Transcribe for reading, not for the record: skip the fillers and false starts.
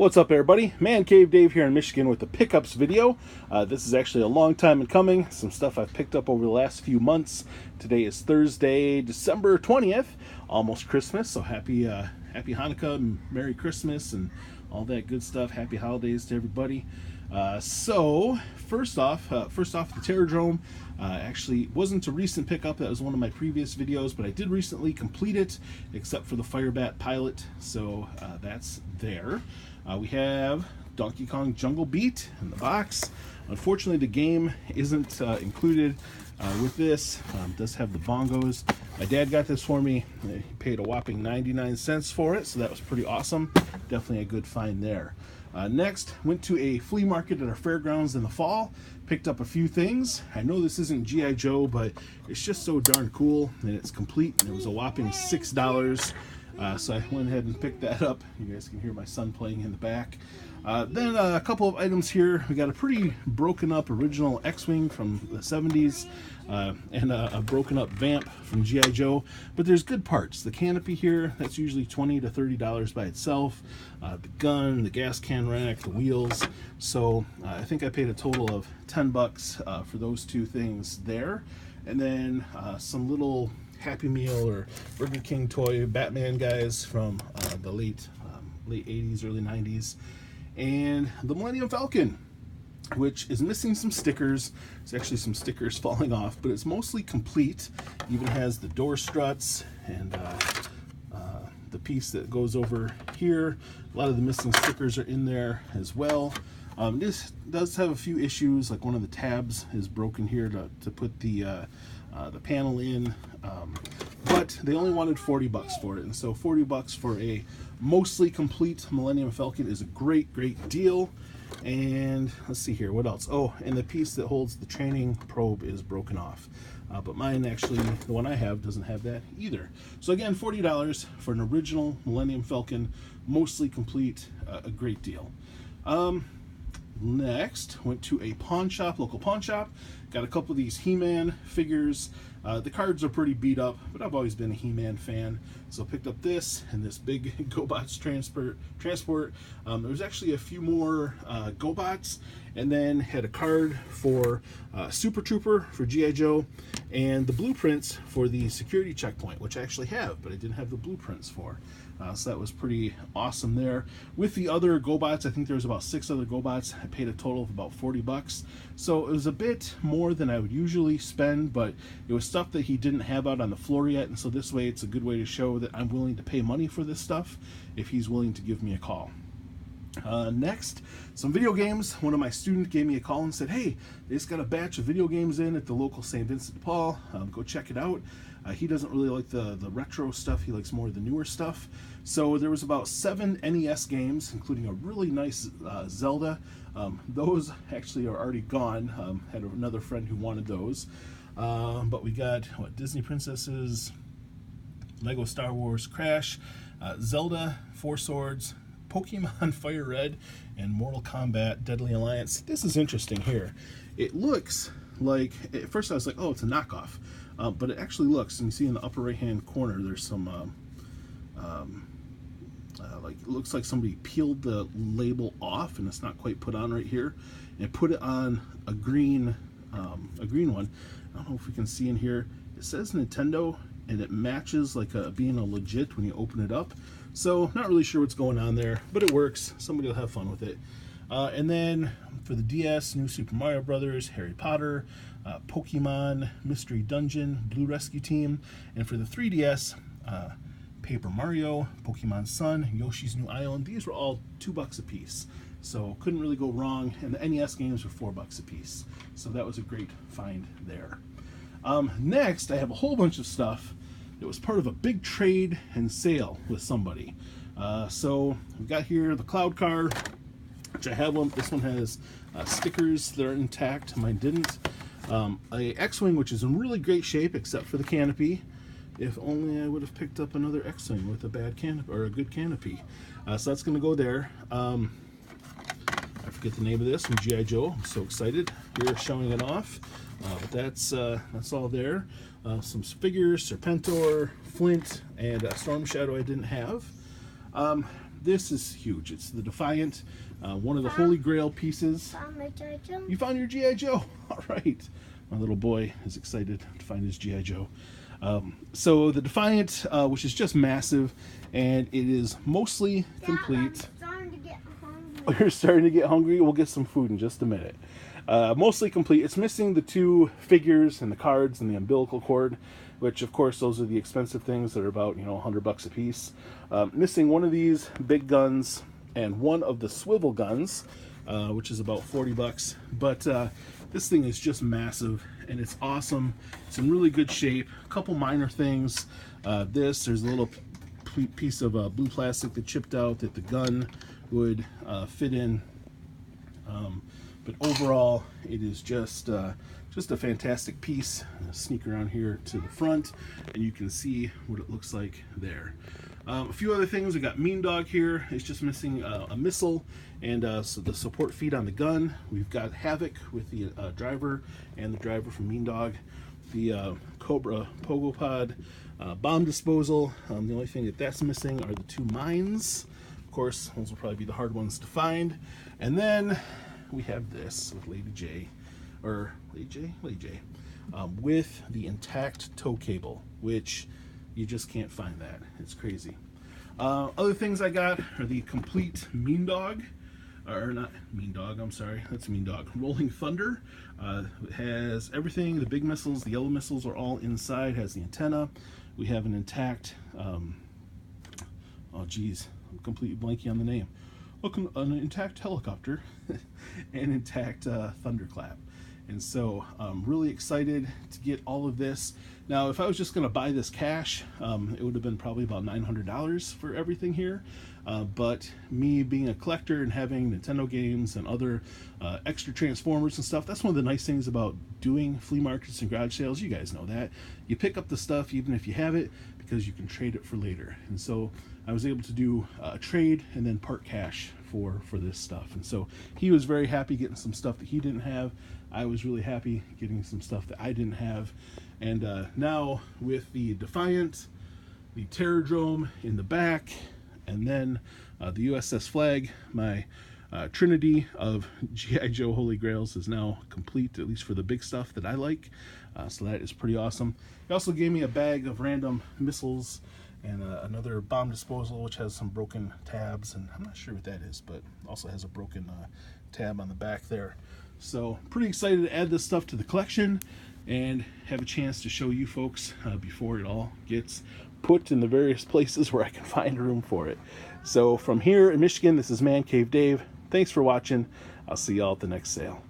What's up, everybody? Mancave Dave here in Michigan with the pickups video. This is actually a long time in coming. Some stuff I've picked up over the last few months. Today is Thursday, December 20th, almost Christmas. So happy Hanukkah and Merry Christmas and all that good stuff. Happy holidays to everybody. So first off, the Terradrome actually wasn't a recent pickup. That was one of my previous videos, but I did recently complete it, except for the Firebat Pilot. So that's there. We have Donkey Kong Jungle Beat in the box. Unfortunately, the game isn't included with this. It does have the bongos. My dad got this for me. He paid a whopping 99 cents for it, so that was pretty awesome. Definitely a good find there. Next, went to a flea market at our fairgrounds in the fall. Picked up a few things. I know this isn't G.I. Joe, but it's just so darn cool, and it's complete. And it was a whopping $6. So I went ahead and picked that up. You guys can hear my son playing in the back. Then a couple of items here. We got a pretty broken up original X-Wing from the 70s and a broken up Vamp from G.I. Joe. But there's good parts. The canopy here, that's usually $20 to $30 by itself. The gun, the gas can rack, the wheels. So I think I paid a total of $10 for those two things there. And then some little Happy Meal or Burger King toy Batman guys from the late 80s, early 90s. And the Millennium Falcon, which is missing some stickers. There's actually some stickers falling off, but it's mostly complete. Even has the door struts and the piece that goes over here. A lot of the missing stickers are in there as well. This does have a few issues, like one of the tabs is broken here to put the panel in, but they only wanted $40 for it, and so $40 for a mostly complete Millennium Falcon is a great deal. And let's see here, what else? Oh, and the piece that holds the training probe is broken off, but mine actually, the one I have, doesn't have that either. So again, $40 for an original Millennium Falcon, mostly complete, a great deal. Next, went to a pawn shop, local pawn shop. Got a couple of these He-Man figures. The cards are pretty beat up, but I've always been a He-Man fan. So picked up this and this big GoBots transport. There was actually a few more GoBots, and then had a card for Super Trooper for G.I. Joe, and the blueprints for the security checkpoint, which I actually have, but I didn't have the blueprints for. So that was pretty awesome there. With the other GoBots, I think there was about 6 other GoBots. I paid a total of about $40. So it was a bit more than I would usually spend, but it was stuff that he didn't have out on the floor yet. And so this way, it's a good way to show that I'm willing to pay money for this stuff if he's willing to give me a call. Next, some video games. One of my students gave me a call and said, hey, they just got a batch of video games in at the local St. Vincent de Paul. Go check it out. He doesn't really like the retro stuff. He likes more of the newer stuff. So there was about 7 NES games, including a really nice Zelda. Those actually are already gone. Had another friend who wanted those. But we got Disney Princesses, Lego Star Wars Crash, Zelda, Four Swords, Pokemon Fire Red, and Mortal Kombat Deadly Alliance. This is interesting here. It looks like, at first I was like, oh, it's a knockoff. But it actually looks, and you see in the upper right hand corner, there's some, like, it looks like somebody peeled the label off, and it's not quite put on right here, and put it on a green one. I don't know if we can see in here. It says Nintendo, and it matches like being a legit when you open it up. So not really sure what's going on there, but it works. Somebody will have fun with it. And then for the DS, New Super Mario Brothers, Harry Potter, Pokemon, Mystery Dungeon, Blue Rescue Team, and for the 3DS, Paper Mario, Pokemon Sun, Yoshi's New Island. These were all $2 a piece, so couldn't really go wrong. And the NES games were $4 a piece, so that was a great find there. Next, I have a whole bunch of stuff that was part of a big trade and sale with somebody. So we've got here the Cloud Car, which I have one. This one has stickers that are intact. Mine didn't. A X-Wing, which is in really great shape except for the canopy. If only I would have picked up another X-Wing with a bad canopy or a good canopy. So that's going to go there. I forget the name of this from G.I. Joe. I'm so excited. Here showing it off. But that's all there. Some figures, Serpentor, Flint, and Storm Shadow I didn't have. this is huge. It's the Defiant, one of the Holy Grail pieces. Found my G.I. Joe. You found your G.I. Joe. All right. My little boy is excited to find his G.I. Joe. So the Defiant, which is just massive, and it is mostly complete. I'm starting to get hungry. Oh, you're starting to get hungry? We'll get some food in just a minute. Mostly complete. It's missing the 2 figures and the cards and the umbilical cord, which of course those are the expensive things that are about, you know, $100 a piece. Missing one of these big guns and one of the swivel guns, which is about $40. But this thing is just massive and it's awesome. It's in really good shape. A couple minor things. There's a little piece of blue plastic that chipped out that the gun would fit in. But overall, it is just a fantastic piece. I'll sneak around here to the front, and you can see what it looks like there. A few other things. We got Mean Dog here. It's just missing a missile and so the support feet on the gun. We've got Havoc with the driver and the driver from Mean Dog. The Cobra Pogo Pod bomb disposal. The only thing that's missing are the 2 mines. Of course, those will probably be the hard ones to find. And then we have this with Lady J, with the intact tow cable, which you just can't find that. It's crazy. Other things I got are the complete Mean Dog, or not Mean Dog, I'm sorry, that's Mean Dog. Rolling Thunder. It has everything, the big missiles, the yellow missiles are all inside, has the antenna. We have an intact, oh geez, I'm completely blanking on the name. An intact helicopter, and intact thunderclap. And so I'm really excited to get all of this. Now, if I was just going to buy this cash, it would have been probably about $900 for everything here. But me being a collector and having Nintendo games and other extra Transformers and stuff, that's one of the nice things about doing flea markets and garage sales. You guys know that. You pick up the stuff even if you have it, because you can trade it for later. And so I was able to do a trade and then part cash for this stuff. And so he was very happy getting some stuff that he didn't have. I was really happy getting some stuff that I didn't have. And now with the Defiant, the Terrordrome in the back, and then the USS Flag, my trinity of G.I. Joe Holy Grails is now complete, at least for the big stuff that I like. So that is pretty awesome. He also gave me a bag of random missiles and another bomb disposal, which has some broken tabs, and I'm not sure what that is, but also has a broken tab on the back there. So pretty excited to add this stuff to the collection and have a chance to show you folks before it all gets put in the various places where I can find room for it. So from here in Michigan, this is Man Cave Dave. Thanks for watching. I'll see y'all at the next sale.